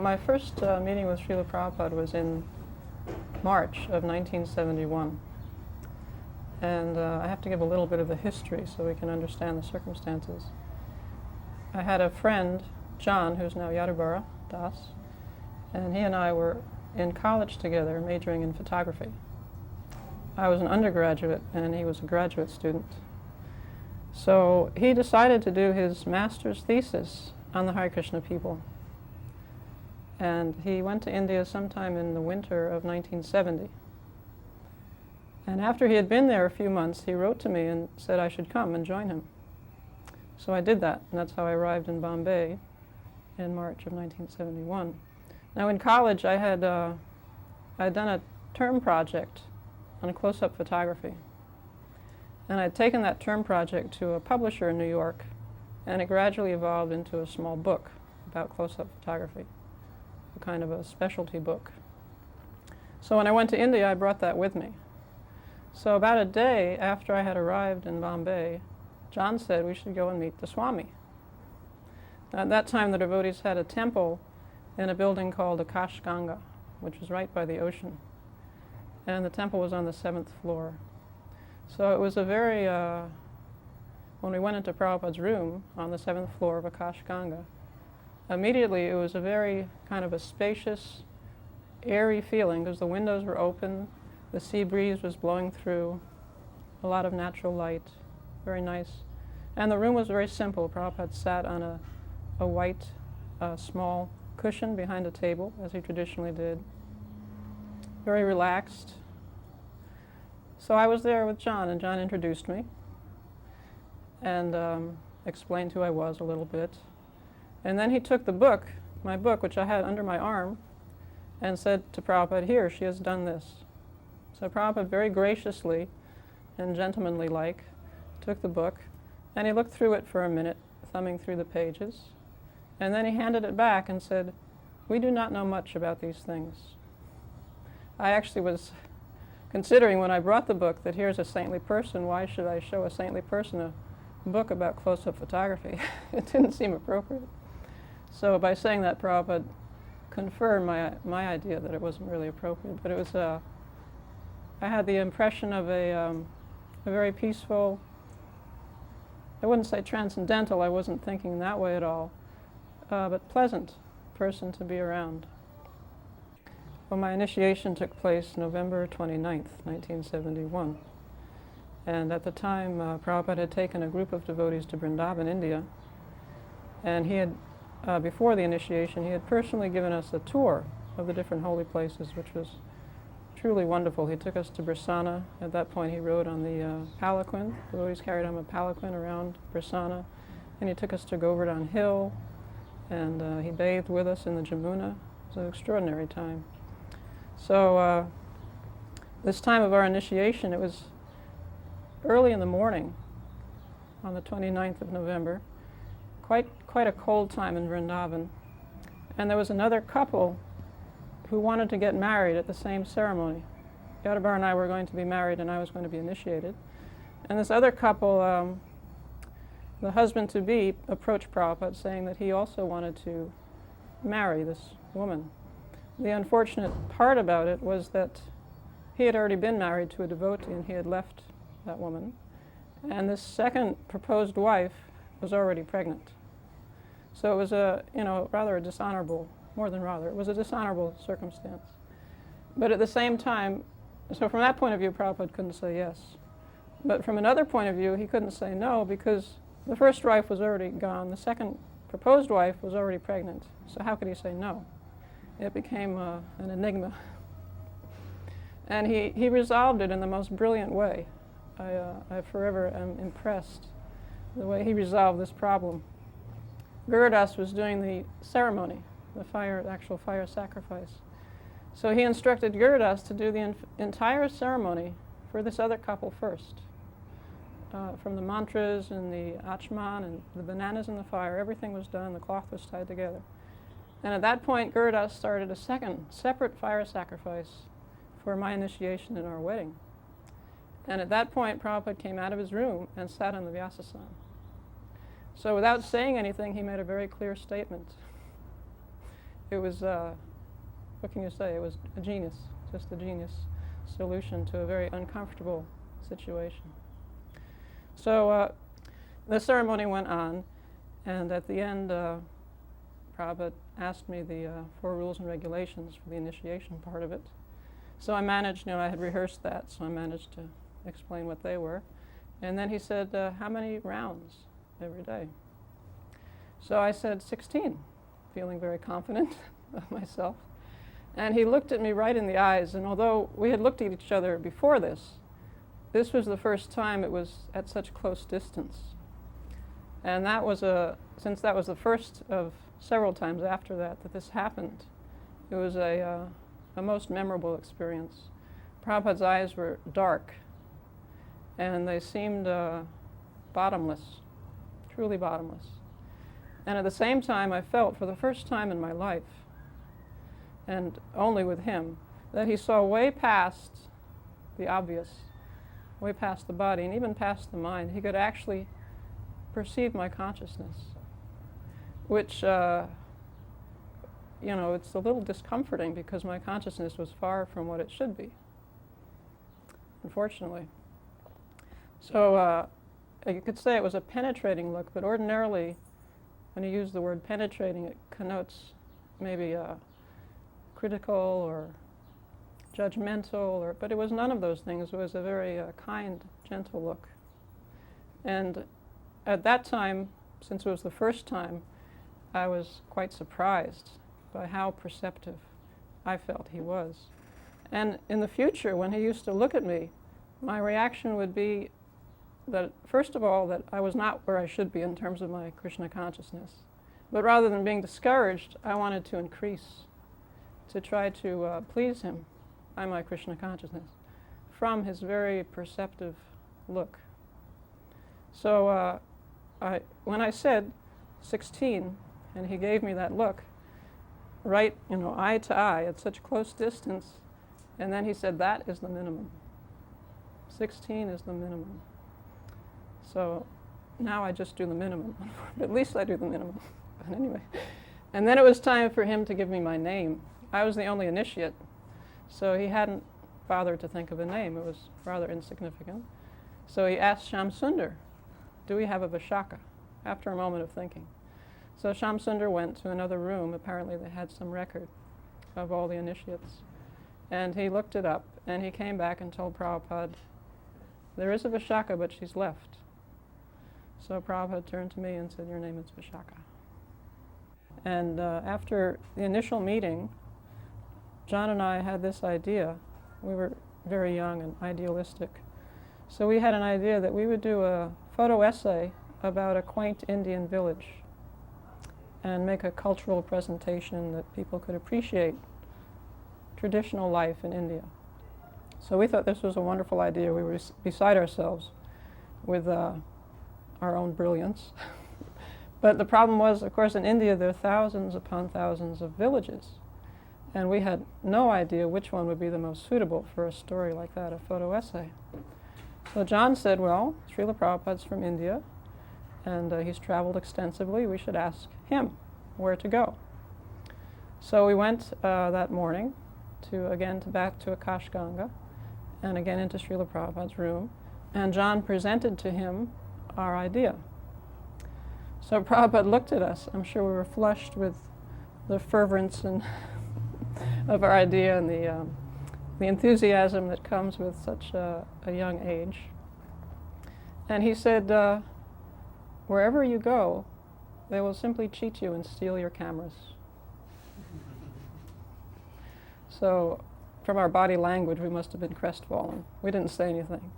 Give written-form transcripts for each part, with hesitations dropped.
my first meeting with Srila Prabhupada was in March of 1971. And I have to give a little bit of the history so we can understand the circumstances. I had a friend, John, who's now Yadubara Das, and he and I were in college together, majoring in photography. I was an undergraduate and he was a graduate student. So he decided to do his master's thesis on the Hare Krishna people. And he went to India sometime in the winter of 1970. And after he had been there a few months, he wrote to me and said I should come and join him. So I did that, and that's how I arrived in Bombay in March of 1971. Now in college I had done a term project on close-up photography. And I'd taken that term project to a publisher in New York, and it gradually evolved into a small book about close-up photography, a kind of a specialty book. So when I went to India, I brought that with me. So about a day after I had arrived in Bombay, John said we should go and meet the Swami. At that time, the devotees had a temple in a building called Akash Ganga, which was right by the ocean. And the temple was on the 7th floor. So it was a very, when we went into Prabhupada's room on the 7th floor of Akash Ganga, immediately it was a very kind of a spacious, airy feeling because the windows were open, the sea breeze was blowing through, a lot of natural light, very nice. And the room was very simple. Prabhupada sat on a white, small cushion behind a table, as he traditionally did. Very relaxed. So I was there with John, and John introduced me and explained who I was a little bit. And then he took the book, my book, which I had under my arm, and said to Prabhupada, "Here, she has done this." So Prabhupada very graciously and gentlemanly-like took the book, and he looked through it for a minute, thumbing through the pages, and then he handed it back and said, "We do not know much about these things." I actually was considering when I brought the book that here's a saintly person, why should I show a saintly person a book about close-up photography? It didn't seem appropriate. So by saying that, Prabhupada confirmed my idea that it wasn't really appropriate, but it was I had the impression of a very peaceful, I wouldn't say transcendental, I wasn't thinking that way at all, but pleasant person to be around. Well, my initiation took place November 29th, 1971. And at the time, Prabhupada had taken a group of devotees to Vrindavan, India. And he had, before the initiation, he had personally given us a tour of the different holy places, which was truly wonderful. He took us to Brasana. At that point, he rode on the palanquin. The devotees carried on a palanquin around Brasana. And he took us to Govardhan Hill, and he bathed with us in the Jamuna. It was an extraordinary time. So this time of our initiation, it was early in the morning on the 29th of November, quite a cold time in Vrindavan. And there was another couple who wanted to get married at the same ceremony. Yadabar and I were going to be married and I was going to be initiated. And this other couple, the husband-to-be approached Prabhupada saying that he also wanted to marry this woman. The unfortunate part about it was that he had already been married to a devotee and he had left that woman. And this second proposed wife was already pregnant. So it was rather a dishonorable, more than rather, it was a dishonorable circumstance. But at the same time, so from that point of view, Prabhupada couldn't say yes. But from another point of view, he couldn't say no because the first wife was already gone, the second proposed wife was already pregnant. So how could he say no? It became an enigma. And he resolved it in the most brilliant way. I forever am impressed the way he resolved this problem. Gurudas was doing the ceremony, the actual fire sacrifice. So he instructed Gurudas to do the entire ceremony for this other couple first. From the mantras and the achman and the bananas in the fire, everything was done, the cloth was tied together. And at that point, Gurudas started a second, separate fire sacrifice for my initiation and our wedding. And at that point, Prabhupada came out of his room and sat on the Vyasasana. So without saying anything, he made a very clear statement. was, what can you say? It was a genius, just a genius solution to a very uncomfortable situation. So the ceremony went on, and at the end, Prabhupada asked me the 4 rules and regulations for the initiation part of it. So I managed, I had rehearsed that, so I managed to explain what they were. And then he said, how many rounds every day? So I said 16, feeling very confident of myself. And he looked at me right in the eyes, and although we had looked at each other before this was the first time it was at such close distance. And that was since that was the first of several times after that this happened, it was a most memorable experience. Prabhupada's eyes were dark, and they seemed bottomless, truly bottomless. And at the same time, I felt for the first time in my life, and only with him, that he saw way past the obvious, way past the body, and even past the mind. He could actually perceive my consciousness, which, it's a little discomforting because my consciousness was far from what it should be, unfortunately. So you could say it was a penetrating look, but ordinarily, when you use the word penetrating, it connotes maybe critical or judgmental, but it was none of those things. It was a very kind, gentle look. And at that time, since it was the first time, I was quite surprised by how perceptive I felt he was. And in the future, when he used to look at me, my reaction would be that, first of all, that I was not where I should be in terms of my Krishna consciousness. But rather than being discouraged, I wanted to increase, to try to please him by my Krishna consciousness from his very perceptive look. So when I said 16, and he gave me that look, right, eye to eye at such close distance, and then he said, that is the minimum. 16 is the minimum. So now I just do the minimum. At least I do the minimum. But anyway. And then it was time for him to give me my name. I was the only initiate, so he hadn't bothered to think of a name. It was rather insignificant. So he asked Shamsundar, do we have a Visakha? After a moment of thinking. So Shamsundar went to another room. Apparently they had some record of all the initiates. And he looked it up, and he came back and told Prabhupada, there is a Visakha, but she's left. So Prabhupada turned to me and said, your name is Visakha. And after the initial meeting, John and I had this idea. We were very young and idealistic. So we had an idea that we would do a photo essay about a quaint Indian village and make a cultural presentation that people could appreciate traditional life in India. So we thought this was a wonderful idea. We were beside ourselves with our own brilliance. But the problem was, of course, in India there are thousands upon thousands of villages. And we had no idea which one would be the most suitable for a story like that, a photo essay. So John said, well, Srila Prabhupada's from India, and he's traveled extensively. We should ask him where to go. So we went that morning back to Akashganga, and again into Srila Prabhupada's room. And John presented to him our idea. So Prabhupada looked at us. I'm sure we were flushed with the fervence and of our idea and the enthusiasm that comes with such a young age. And he said, wherever you go, they will simply cheat you and steal your cameras. So from our body language, we must have been crestfallen. We didn't say anything.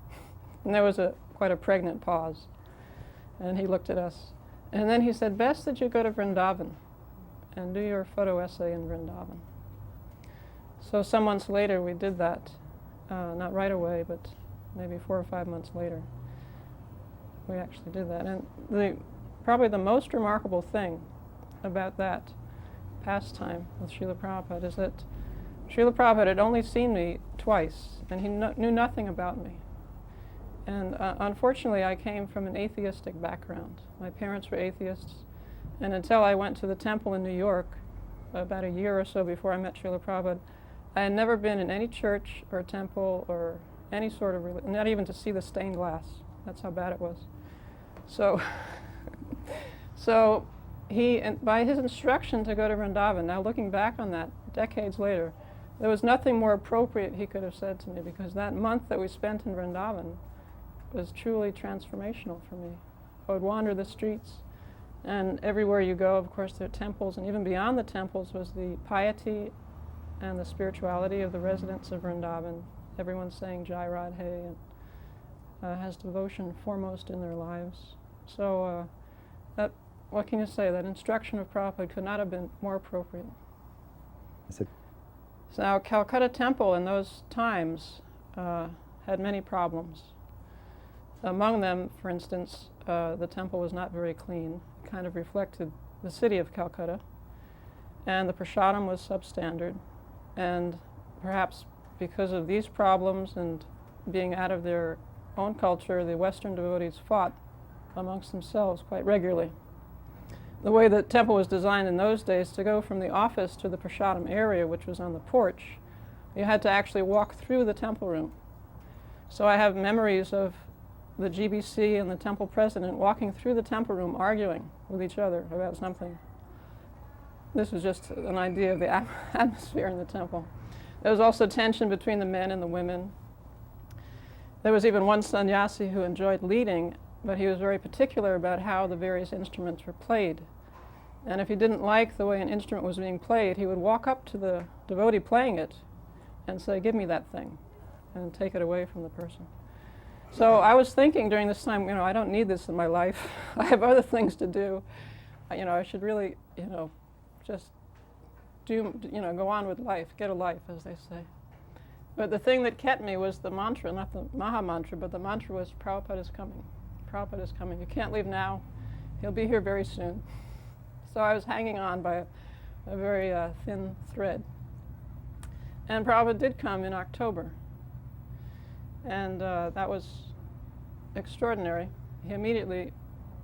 And there was quite a pregnant pause. And he looked at us. And then he said, best that you go to Vrindavan and do your photo essay in Vrindavan. So some months later we did that. Not right away, but maybe 4 or 5 months later. We actually did that. And probably the most remarkable thing about that pastime with Srila Prabhupada is that Srila Prabhupada had only seen me twice, and he knew nothing about me. And unfortunately, I came from an atheistic background. My parents were atheists, and until I went to the temple in New York, about a year or so before I met Srila Prabhupada. I had never been in any church or temple or any sort of religion, not even to see the stained glass. That's how bad it was. So, so he, by his instruction to go to Vrindavan, now looking back on that decades later, there was nothing more appropriate he could have said to me, because that month that we spent in Vrindavan was truly transformational for me. I would wander the streets, and everywhere you go, of course, there are temples, and even beyond the temples was the piety and the spirituality of the residents of Vrindavan. Everyone's saying Jai Radhe and has devotion foremost in their lives. So that, what can you say, that instruction of Prabhupada could not have been more appropriate. So now Calcutta Temple in those times had many problems. Among them, for instance, the temple was not very clean. It kind of reflected the city of Calcutta. And the prasadam was substandard. And perhaps because of these problems and being out of their own culture, the Western devotees fought amongst themselves quite regularly. The way the temple was designed in those days, to go from the office to the prasadam area, which was on the porch, you had to actually walk through the temple room. So I have memories of the GBC and the temple president walking through the temple room arguing with each other about something. This was just an idea of the atmosphere in the temple. There was also tension between the men and the women. There was even one sannyasi who enjoyed leading, but he was very particular about how the various instruments were played. And if he didn't like the way an instrument was being played, he would walk up to the devotee playing it and say, "Give me that thing," and take it away from the person. So I was thinking during this time, I don't need this in my life. I have other things to do. I should really, just go on with life, get a life, as they say. But the thing that kept me was the mantra, not the Maha Mantra, but the mantra was, Prabhupada is coming. Prabhupada is coming. You can't leave now. He'll be here very soon. So I was hanging on by a very thin thread. And Prabhupada did come in October. And that was extraordinary. He immediately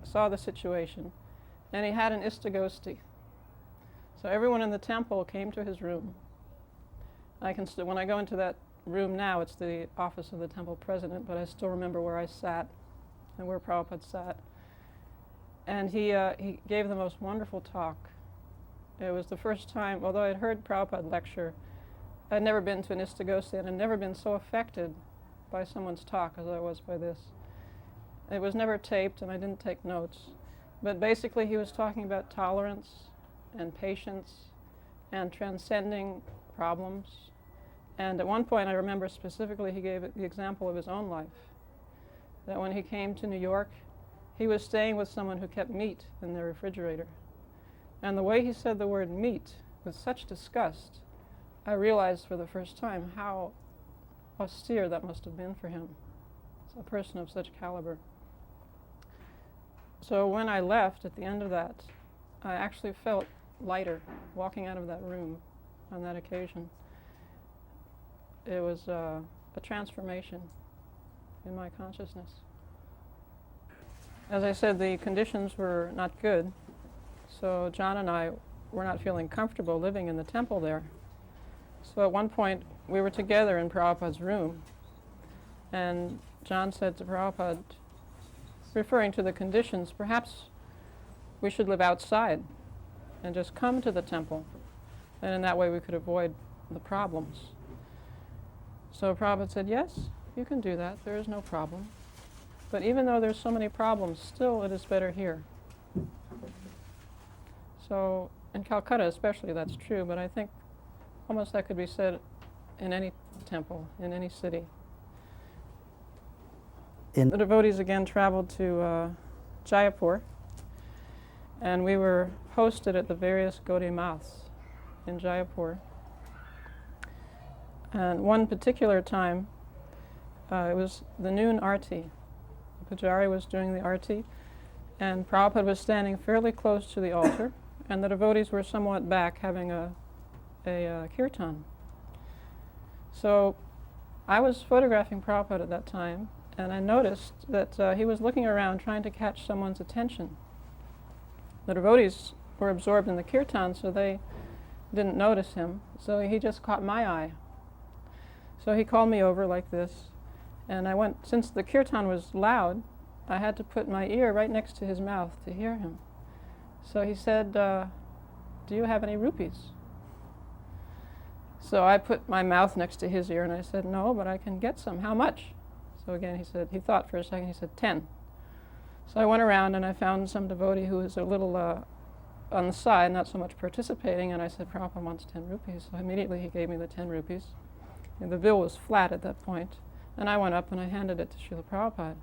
saw the situation, and he had an istagosti. So everyone in the temple came to his room. I can when I go into that room now, it's the office of the temple president, but I still remember where I sat and where Prabhupada sat. And he gave the most wonderful talk. It was the first time, although I'd heard Prabhupada lecture, I'd never been to an istagosti, and I'd never been so affected by someone's talk as I was by this. It was never taped, and I didn't take notes. But basically he was talking about tolerance and patience and transcending problems. And at one point I remember specifically he gave the example of his own life. That when he came to New York, he was staying with someone who kept meat in their refrigerator. And the way he said the word meat with such disgust, I realized for the first time how austere that must have been for him, a person of such caliber. So when I left at the end of that, I actually felt lighter walking out of that room on that occasion. It was a transformation in my consciousness. As I said, the conditions were not good, so John and I were not feeling comfortable living in the temple there. So at one point, we were together in Prabhupada's room, and John said to Prabhupada, referring to the conditions, perhaps we should live outside and just come to the temple, and in that way we could avoid the problems. So Prabhupada said, yes, you can do that, there is no problem. But even though there's so many problems, still it is better here. So in Calcutta especially that's true, but I think almost that could be said in any temple, in any city. The devotees again traveled to Jaipur, and we were hosted at the various Gaudiya Maths in Jaipur. And one particular time, it was the noon arti. The pujari was doing the arti, and Prabhupada was standing fairly close to the altar, and the devotees were somewhat back having a kirtan. So I was photographing Prabhupada at that time, and I noticed that he was looking around trying to catch someone's attention. The devotees were absorbed in the kirtan, so they didn't notice him, so he just caught my eye. So he called me over like this, and I went, since the kirtan was loud, I had to put my ear right next to his mouth to hear him. So he said, do you have any rupees? So I put my mouth next to his ear and I said, no, but I can get some. How much? So again he thought for a second, he said 10. So I went around and I found some devotee who was a little on the side, not so much participating, and I said, Prabhupada wants 10 rupees. So immediately he gave me the 10 rupees. And the bill was flat at that point. And I went up and I handed it to Srila Prabhupada.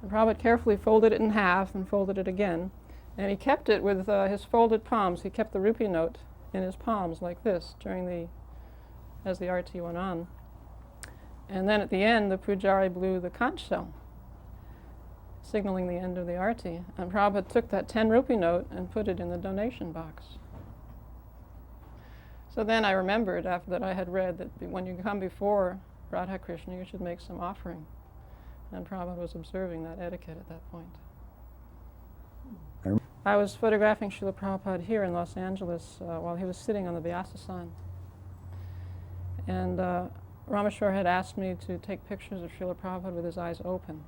And Prabhupada carefully folded it in half and folded it again. And he kept it with his folded palms. He kept the rupee note in his palms like this as the arti went on. And then at the end, the pujari blew the conch shell, signaling the end of the arti. And Prabhupada took that 10 rupee note and put it in the donation box. So then I remembered after that I had read that when you come before Radha Krishna, you should make some offering. And Prabhupada was observing that etiquette at that point. I was photographing Srila Prabhupada here in Los Angeles while he was sitting on the Vyasasana. And Rameshwar had asked me to take pictures of Srila Prabhupada with his eyes open,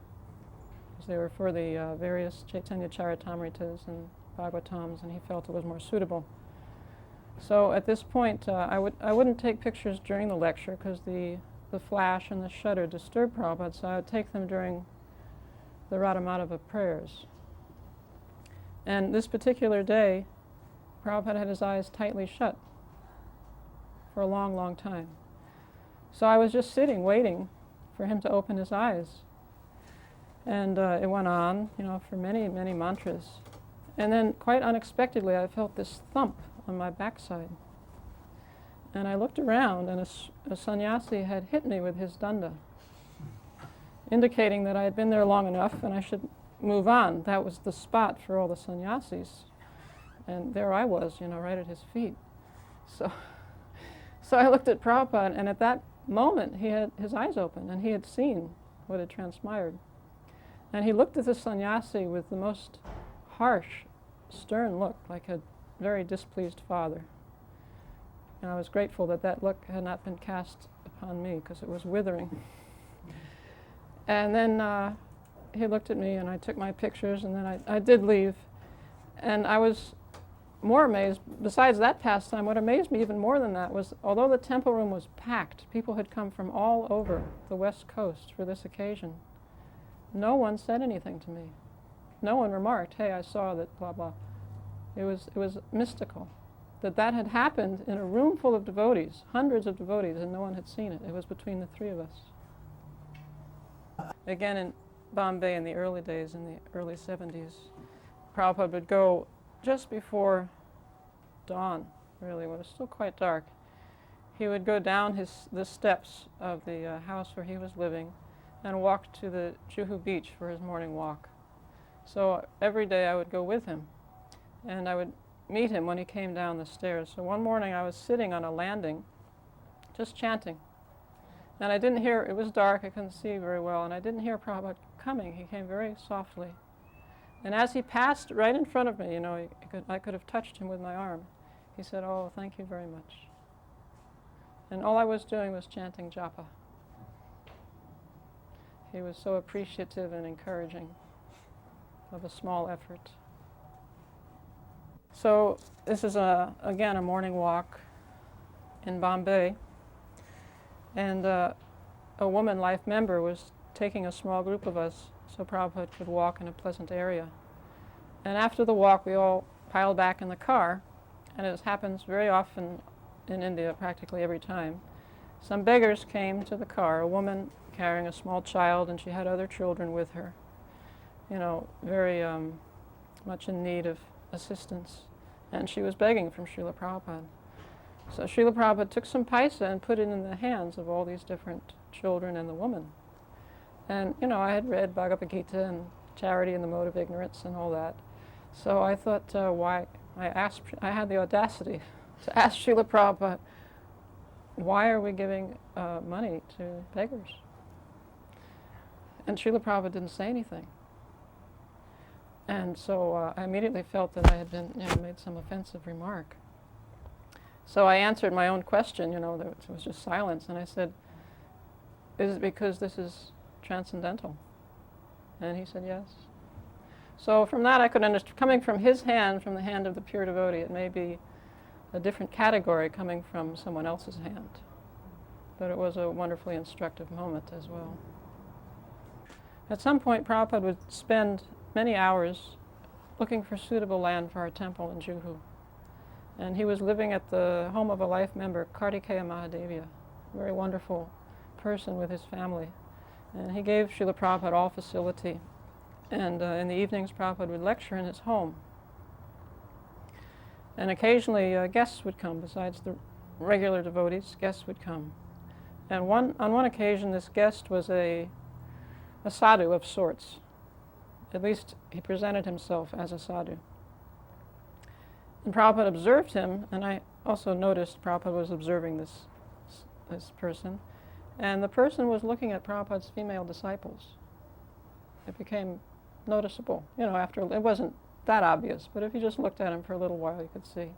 because they were for the various Chaitanya Charitamritas and Bhagavatams, and he felt it was more suitable. So at this point, I wouldn't take pictures during the lecture because the flash and the shutter disturbed Prabhupada, so I would take them during the Radhamadhava prayers. And this particular day, Prabhupada had his eyes tightly shut for a long, long time. So I was just sitting, waiting for him to open his eyes. And it went on, for many, many mantras. And then, quite unexpectedly, I felt this thump on my backside. And I looked around, and a sannyasi had hit me with his danda, indicating that I had been there long enough and I should move on. That was the spot for all the sannyasis. And there I was, right at his feet. So I looked at Prabhupada, and at that moment he had his eyes open, and he had seen what had transpired. And he looked at the sannyasi with the most harsh, stern look, like a very displeased father. And I was grateful that that look had not been cast upon me, because it was withering. And then he looked at me, and I took my pictures, and then I did leave. And I was more amazed. Besides that pastime, what amazed me even more than that was, although the temple room was packed, people had come from all over the West Coast for this occasion. No one said anything to me. No one remarked, hey, I saw that, blah, blah. It was mystical that had happened in a room full of devotees, hundreds of devotees, and no one had seen it. It was between the three of us. Again, in Bombay in the early days, in the early 70s, Prabhupada would go just before dawn, really, when it was still quite dark. He would go down the steps of the house where he was living and walk to the Juhu beach for his morning walk. So every day I would go with him, and I would meet him when he came down the stairs. So one morning I was sitting on a landing, just chanting. And I didn't hear, it was dark, I couldn't see very well, and I didn't hear Prabhupada coming. He came very softly. And as he passed right in front of me, I could have touched him with my arm. He said, oh, thank you very much. And all I was doing was chanting japa. He was so appreciative and encouraging of a small effort. So this is, again, a morning walk in Bombay. And a woman life member was taking a small group of us so Prabhupada could walk in a pleasant area. And after the walk, we all piled back in the car, and it happens very often in India, practically every time. Some beggars came to the car, a woman carrying a small child, and she had other children with her, very much in need of assistance. And she was begging from Srila Prabhupada. So Srila Prabhupada took some paisa and put it in the hands of all these different children and the woman. And, I had read Bhagavad-gita and Charity and the Mode of Ignorance and all that. So I thought, I had the audacity to ask Srila Prabhupada, why are we giving money to beggars? And Srila Prabhupada didn't say anything. And so I immediately felt that I had been, made some offensive remark. So I answered my own question, there was just silence, and I said, is it because this is transcendental? And he said, yes. So from that I could understand, coming from his hand, from the hand of the pure devotee, it may be a different category coming from someone else's hand. But it was a wonderfully instructive moment as well. At some point, Prabhupada would spend many hours looking for suitable land for our temple in Juhu. And he was living at the home of a life member, Kartikeya Mahadevya, a very wonderful person with his family. And he gave Srila Prabhupada all facility. And in the evenings, Prabhupada would lecture in his home. And occasionally guests would come, besides the regular devotees, guests would come. And on one occasion, this guest was a sadhu of sorts. At least he presented himself as a sadhu. And Prabhupada observed him, and I also noticed Prabhupada was observing this person. And the person was looking at Prabhupada's female disciples. It became noticeable. After it wasn't that obvious, but if you just looked at him for a little while, you could see.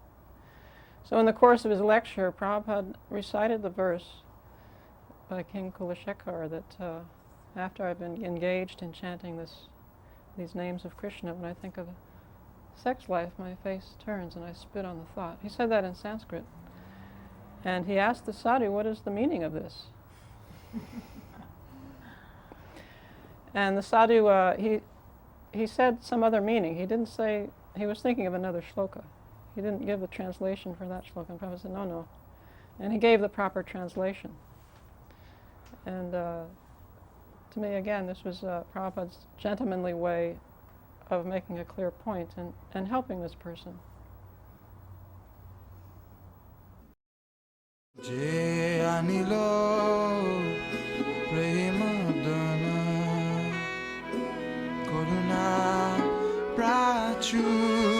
So in the course of his lecture, Prabhupada recited the verse by King Kulashekar that after I've been engaged in chanting these names of Krishna, when I think of sex life, my face turns and I spit on the thought. He said that in Sanskrit. And he asked the sadhu, what is the meaning of this? And the sadhu, he said some other meaning. He didn't say, he was thinking of another shloka. He didn't give the translation for that shloka. And Prabhupada said, no. And he gave the proper translation. And to me, again, this was Prabhupada's gentlemanly way of making a clear point and helping this person. Je anilo premadana koruna prachu